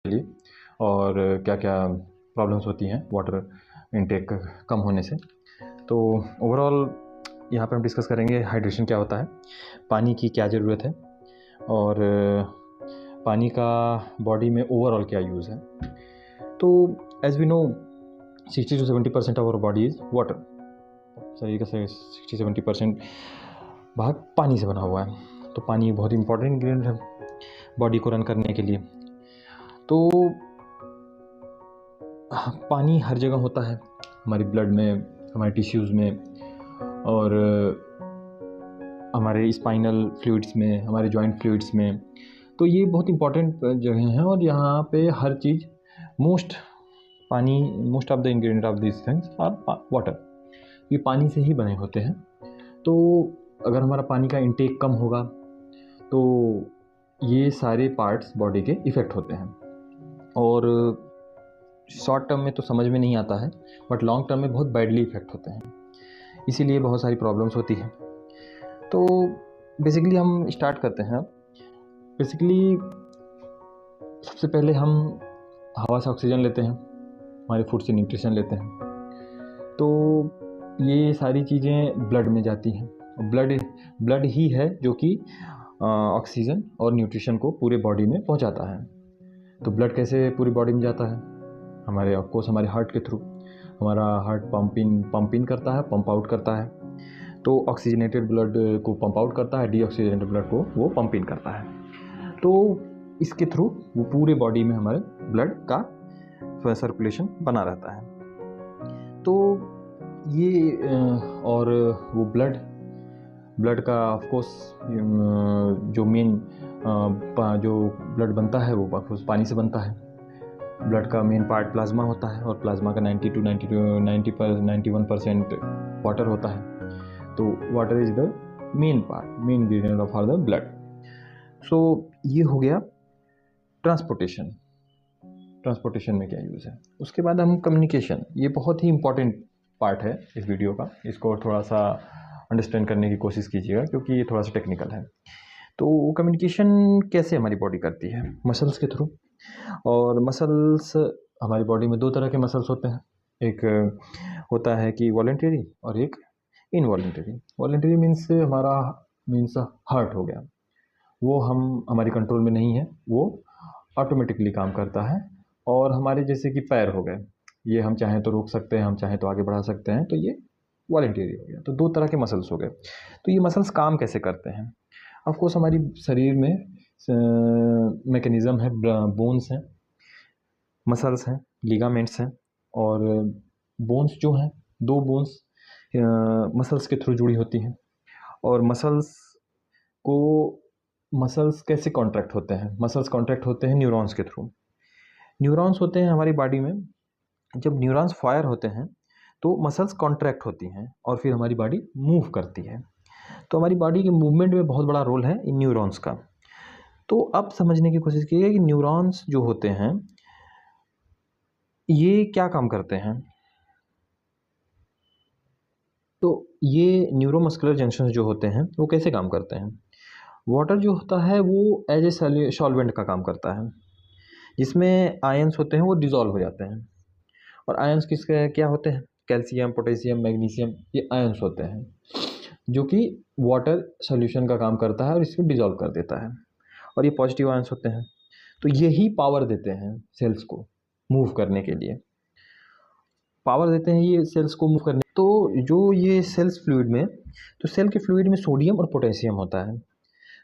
लिए और क्या क्या प्रॉब्लम्स होती हैं वाटर इनटेक कम होने से। तो ओवरऑल यहाँ पे हम डिस्कस करेंगे हाइड्रेशन क्या होता है, पानी की क्या ज़रूरत है और पानी का बॉडी में ओवरऑल क्या यूज़ है। तो as we know 60 to 70% of our body is water. शरीर का 60-70% भाग पानी से बना हुआ है। तो पानी बहुत इंपॉर्टेंट इंग्रेडिएंट है बॉडी को रन करने के लिए। तो पानी हर जगह होता है, हमारी ब्लड में, हमारे टिश्यूज़ में और हमारे स्पाइनल फ्लूइड्स में, हमारे जॉइंट फ्लूइड्स में। तो ये बहुत इंपॉर्टेंट जगह हैं और यहाँ पे हर चीज़ most of the ingredient of this things are water. ये पानी से ही बने होते हैं। तो अगर हमारा पानी का इंटेक कम होगा तो ये सारे पार्ट्स बॉडी के इफ़ेक्ट होते हैं और शॉर्ट टर्म में तो समझ में नहीं आता है, बट लॉन्ग टर्म में बहुत बैडली इफ़ेक्ट होते हैं। इसीलिए बहुत सारी प्रॉब्लम्स होती हैं। तो बेसिकली हम स्टार्ट करते हैं। बेसिकली सबसे पहले हम हवा से ऑक्सीजन लेते हैं, हमारे फूड से न्यूट्रिशन लेते हैं। तो ये सारी चीज़ें ब्लड में जाती हैं। ब्लड ही है जो कि ऑक्सीजन और न्यूट्रिशन को पूरे बॉडी में पहुंचाता है। तो ब्लड कैसे पूरी बॉडी में जाता है? हमारे ऑफकोर्स हमारे हार्ट के थ्रू। हमारा हार्ट पंप इन करता है, पंप आउट करता है। तो ऑक्सीजनेटेड ब्लड को पंप आउट करता है, डीऑक्सीजनेटेड ब्लड को वो पंप इन करता है। तो इसके थ्रू वो पूरे बॉडी में हमारे ब्लड का सर्कुलेशन बना रहता है। तो ये और वो ब्लड का ऑफकोर्स जो मेन जो ब्लड बनता है वो ऑफकोर्स पानी से बनता है। ब्लड का मेन पार्ट प्लाज्मा होता है और प्लाज्मा का 91% वाटर होता है। तो water is the main ingredient of the blood. So ये हो गया ट्रांसपोर्टेशन में क्या यूज़ है। उसके बाद हम कम्युनिकेशन, ये बहुत ही इंपॉर्टेंट पार्ट है इस वीडियो का। इसको थोड़ा सा अंडरस्टैंड करने की कोशिश कीजिएगा क्योंकि ये थोड़ा सा टेक्निकल है। तो कम्युनिकेशन कैसे हमारी बॉडी करती है? मसल्स के थ्रू। और मसल्स हमारी बॉडी में दो तरह के मसल्स होते हैं। एक होता है कि वॉलंटरी और एक इनवॉलंटरी। वॉलंटरी मीन्स हार्ट हो गया, वो हमारी कंट्रोल में नहीं है, वो ऑटोमेटिकली काम करता है। और हमारे जैसे कि पैर हो गए, ये हम चाहें तो रोक सकते हैं, हम चाहें तो आगे बढ़ा सकते हैं। तो ये वॉलंटरी हो गया। तो दो तरह के मसल्स हो गए। तो ये मसल्स काम कैसे करते हैं? ऑफकोर्स हमारी शरीर में मैकेनिज़्म है, बोन्स हैं, मसल्स हैं, लिगामेंट्स हैं और बोन्स जो हैं, दो बोन्स मसल्स के थ्रू जुड़ी होती हैं। और मसल्स कैसे कॉन्ट्रैक्ट होते हैं? मसल्स कॉन्ट्रैक्ट होते हैं न्यूरॉन्स के थ्रू। न्यूरॉन्स होते हैं हमारी बॉडी में। जब न्यूरॉन्स फायर होते हैं तो मसल्स कॉन्ट्रैक्ट होती हैं और फिर हमारी बॉडी मूव करती है। तो हमारी बॉडी के मूवमेंट में बहुत बड़ा रोल है इन न्यूरॉन्स का। तो अब समझने की कोशिश कीजिए कि न्यूरॉन्स जो होते हैं ये क्या काम करते हैं। तो ये न्यूरोमस्कुलर जंक्शंस जो होते हैं वो कैसे काम करते हैं? वाटर जो होता है वो एज ए सॉल्वेंट का काम करता है, जिसमें आयंस होते हैं वो डिज़ोल्व हो जाते हैं। और आयंस किसके क्या होते हैं? कैल्शियम, पोटेशियम, मैग्नीशियम, ये आयंस होते हैं जो कि वाटर सॉल्यूशन का काम करता है और इसको डिज़ोल्व कर देता है। और ये पॉजिटिव आयंस होते हैं। तो यही पावर देते हैं सेल्स को मूव करने के लिए। पावर देते हैं ये सेल्स को मूव करने। तो जो ये सेल्स फ्लूइड में, तो सेल के फ्लूइड में सोडियम और पोटेशियम होता है।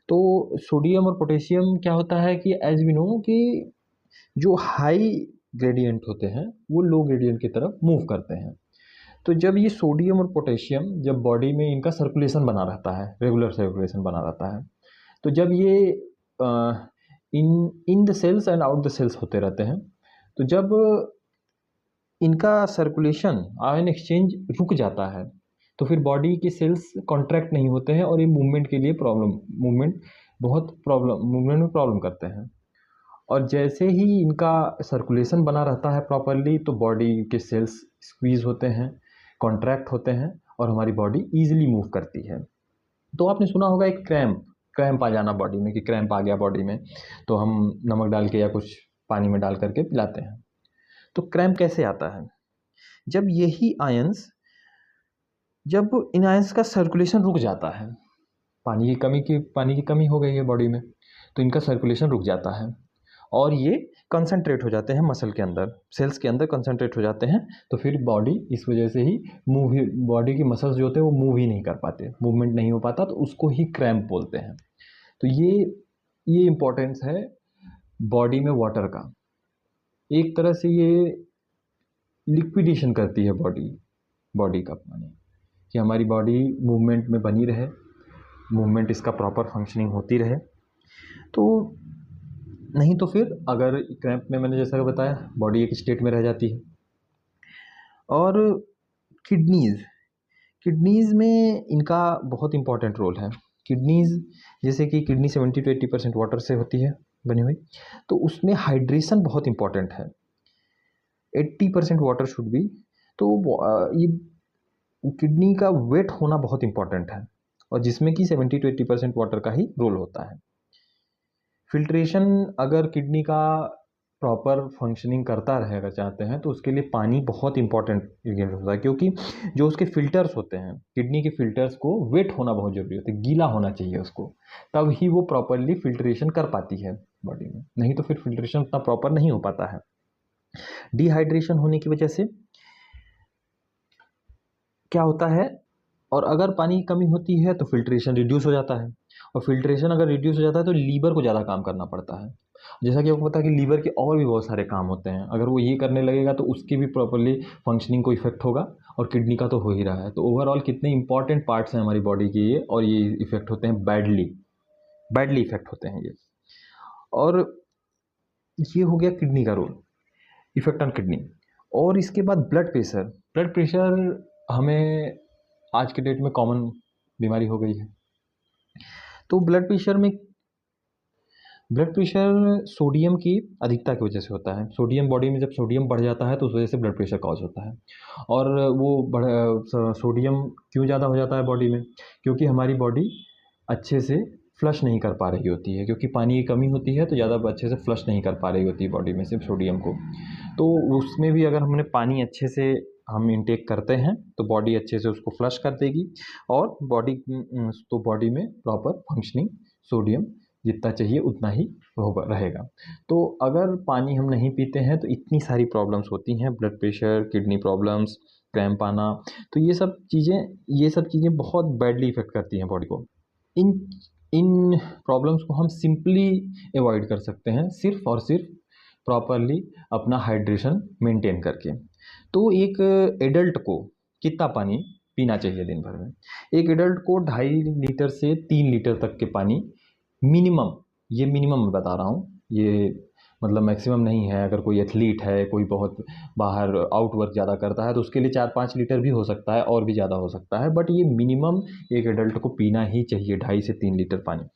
तो सोडियम और पोटेशियम क्या होता है कि एज वी नो कि जो हाई ग्रेडियंट होते हैं वो लो ग्रेडियंट की तरफ मूव करते हैं। तो जब ये सोडियम और पोटेशियम जब बॉडी में इनका सर्कुलेशन बना रहता है, रेगुलर सर्कुलेशन बना रहता है, तो जब ये in the cells and out the cells होते रहते हैं, तो जब इनका सर्कुलेशन, आयन एक्सचेंज रुक जाता है तो फिर बॉडी के सेल्स कॉन्ट्रैक्ट नहीं होते हैं और ये मूवमेंट में प्रॉब्लम करते हैं। और जैसे ही इनका सर्कुलेशन बना रहता है प्रॉपरली तो बॉडी के सेल्स स्क्वीज़ होते हैं, कॉन्ट्रैक्ट होते हैं और हमारी बॉडी ईजिली मूव करती है। तो आपने सुना होगा एक क्रैम्प आ जाना बॉडी में, कि क्रैम्प आ गया बॉडी में तो हम नमक डाल के या कुछ पानी में डाल करके पिलाते हैं। तो क्रैम्प कैसे आता है? जब यही आयंस, जब इन आयंस का सर्कुलेशन रुक जाता है, पानी की कमी हो गई है बॉडी में, तो इनका सर्कुलेशन रुक जाता है और ये कंसंट्रेट हो जाते हैं मसल के अंदर, सेल्स के अंदर कंसंट्रेट हो जाते हैं। तो फिर बॉडी इस वजह से ही बॉडी की मसल्स जो होते हैं वो मूव ही नहीं कर पाते, मूवमेंट नहीं हो पाता, तो उसको ही क्रैम्प बोलते हैं। तो ये इम्पोर्टेंस है बॉडी में वाटर का। एक तरह से ये लिक्विडेशन करती है बॉडी का पानी, कि हमारी बॉडी मूवमेंट में बनी रहे, मूवमेंट इसका प्रॉपर फंक्शनिंग होती रहे। तो नहीं तो फिर अगर क्रैम्प में मैंने जैसा कि बताया बॉडी एक स्टेट में रह जाती है। और किडनीज़ में इनका बहुत इंपॉर्टेंट रोल है। किडनीज़, जैसे कि किडनी 70 to 80% वाटर से होती है बनी हुई, तो उसमें हाइड्रेशन बहुत इंपॉर्टेंट है। 80% वाटर शुड बी। तो ये किडनी का वेट होना बहुत इंपॉर्टेंट है, और जिसमें कि 70 to 80% वाटर का ही रोल होता है। फिल्ट्रेशन अगर किडनी का प्रॉपर फंक्शनिंग करता रहेगा चाहते हैं, तो उसके लिए पानी बहुत इंपॉर्टेंट इंग्रेडिएंट होता है, क्योंकि जो उसके फिल्टर्स होते हैं, किडनी के फिल्टर्स को वेट होना बहुत ज़रूरी होता है, गीला होना चाहिए उसको, तब ही वो प्रॉपरली फिल्ट्रेशन कर पाती है बॉडी में, नहीं तो फिर फिल्ट्रेशन उतना प्रॉपर नहीं हो पाता है। डिहाइड्रेशन होने की वजह से क्या होता है, और अगर पानी की कमी होती है तो फिल्ट्रेशन रिड्यूस हो जाता है, और फिल्ट्रेशन अगर रिड्यूस हो जाता है तो लीवर को ज़्यादा काम करना पड़ता है। जैसा कि आपको पता है कि लीवर के और भी बहुत सारे काम होते हैं, अगर वो ये करने लगेगा तो उसकी भी प्रॉपरली फंक्शनिंग को इफेक्ट होगा, और किडनी का तो हो ही रहा है। तो ओवरऑल कितने इंपॉर्टेंट पार्ट्स हैं हमारी बॉडी के ये, और ये इफेक्ट होते हैं बैडली इफेक्ट होते हैं ये। और ये हो गया किडनी का रोल, इफेक्ट ऑन किडनी। और इसके बाद ब्लड प्रेशर हमें आज के डेट में कॉमन बीमारी हो गई है। तो ब्लड प्रेशर सोडियम की अधिकता की वजह से होता है। सोडियम बॉडी में जब सोडियम बढ़ जाता है तो उस वजह से ब्लड प्रेशर कॉज होता है। और वो सोडियम क्यों ज़्यादा हो जाता है बॉडी में? क्योंकि हमारी बॉडी अच्छे से फ्लश नहीं कर पा रही होती है, क्योंकि पानी की कमी होती है, तो ज़्यादा अच्छे से फ्लश नहीं कर पा रही होती है बॉडी में से सोडियम को। तो उसमें भी अगर हमने पानी अच्छे से हम इंटेक करते हैं तो बॉडी अच्छे से उसको फ्लश कर देगी, और बॉडी में प्रॉपर फंक्शनिंग सोडियम जितना चाहिए उतना ही होगा रहेगा। तो अगर पानी हम नहीं पीते हैं तो इतनी सारी प्रॉब्लम्स होती हैं, blood pressure, kidney problems, cramp आना। तो ये सब चीज़ें बहुत बैडली इफ़ेक्ट करती हैं बॉडी को। इन इन प्रॉब्लम्स को हम सिंपली अवॉइड कर सकते हैं, सिर्फ़ और सिर्फ प्रॉपरली अपना हाइड्रेशन मेंटेन करके। तो एक एडल्ट को कितना पानी पीना चाहिए दिन भर में? एक एडल्ट को 2.5 लीटर से 3 लीटर तक के पानी मिनिमम, ये मिनिमम मैं बता रहा हूँ, ये मतलब मैक्सिमम नहीं है। अगर कोई एथलीट है, कोई बहुत बाहर आउटवर्क ज़्यादा करता है, तो उसके लिए 4-5 लीटर भी हो सकता है, और भी ज़्यादा हो सकता है, बट ये मिनिमम एक एडल्ट को पीना ही चाहिए 2.5 से 3 लीटर पानी।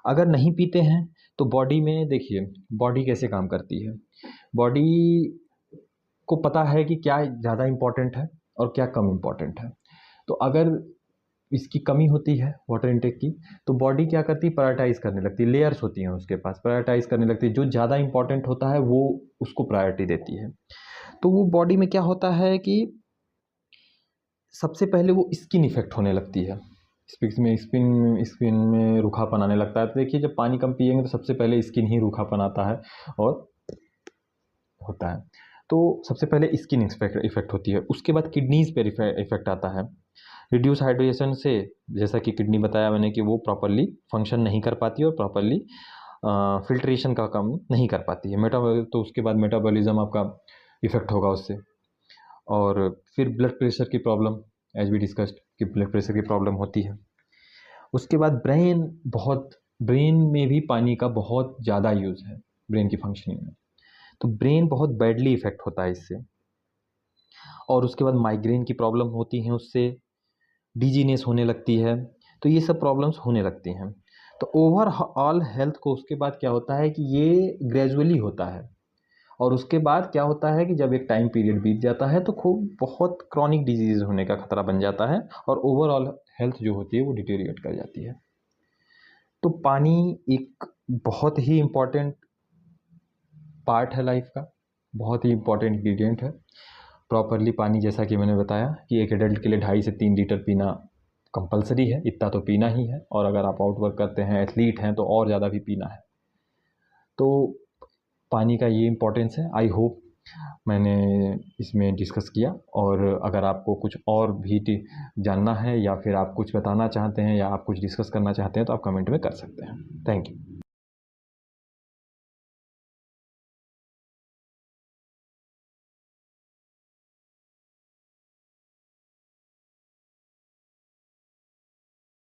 अगर नहीं पीते हैं तो बॉडी में देखिए बॉडी कैसे काम करती है। बॉडी को पता है कि क्या ज़्यादा इम्पॉर्टेंट है और क्या कम इम्पॉर्टेंट है। तो अगर इसकी कमी होती है वाटर इनटेक की, तो बॉडी क्या करती है, प्रायोरिटाइज़ करने लगती है। लेयर्स होती हैं उसके पास, प्रायोरिटाइज़ करने लगती है, जो ज़्यादा इम्पॉर्टेंट होता है वो उसको प्रायोरिटी देती है। तो वो बॉडी में क्या होता है कि सबसे पहले वो स्किन इफेक्ट होने लगती है, स्किन में रूखापन आने लगता है। तो देखिए जब पानी कम पिएंगे तो सबसे पहले स्किन ही रूखापन आता है और होता है। तो सबसे पहले स्किन इफेक्ट होती है, उसके बाद किडनीज़ पर इफेक्ट आता है। रिड्यूस हाइड्रेशन से, जैसा कि किडनी बताया मैंने कि वो प्रॉपरली फंक्शन नहीं कर पाती और प्रॉपरली फिल्ट्रेशन का काम नहीं कर पाती है। तो उसके बाद मेटाबॉलिज्म आपका इफेक्ट होगा उससे। और फिर ब्लड प्रेशर की प्रॉब्लम, एज वी डिस्कस्ड कि ब्लड प्रेशर की प्रॉब्लम होती है। उसके बाद ब्रेन में भी पानी का बहुत ज़्यादा यूज़ है ब्रेन की फंक्शनिंग में, तो ब्रेन बहुत बैडली इफेक्ट होता है इससे। और उसके बाद माइग्रेन की प्रॉब्लम होती हैं उससे, डिजीनेस होने लगती है, तो ये सब प्रॉब्लम्स होने लगती हैं। तो ओवरऑल हेल्थ को उसके बाद क्या होता है कि ये ग्रेजुअली होता है, और उसके बाद क्या होता है कि जब एक टाइम पीरियड बीत जाता है तो खूब बहुत क्रॉनिक डिजीज़ होने का खतरा बन जाता है, और ओवरऑल हेल्थ जो होती है वो डिटेरिएट कर जाती है। तो पानी एक बहुत ही इम्पॉर्टेंट पार्ट है लाइफ का, बहुत ही इंपॉर्टेंट इंग्रेडिएंट है। प्रॉपरली पानी, जैसा कि मैंने बताया कि एक एडल्ट के लिए 2.5 से 3 लीटर पीना कंपलसरी है, इतना तो पीना ही है, और अगर आप आउटवर्क करते हैं, एथलीट हैं, तो और ज़्यादा भी पीना है। तो पानी का ये इम्पोर्टेंस है। आई होप मैंने इसमें डिस्कस किया, और अगर आपको कुछ और भी जानना है, या फिर आप कुछ बताना चाहते हैं, या आप कुछ डिस्कस करना चाहते हैं, तो आप कमेंट में कर सकते हैं। Thank you.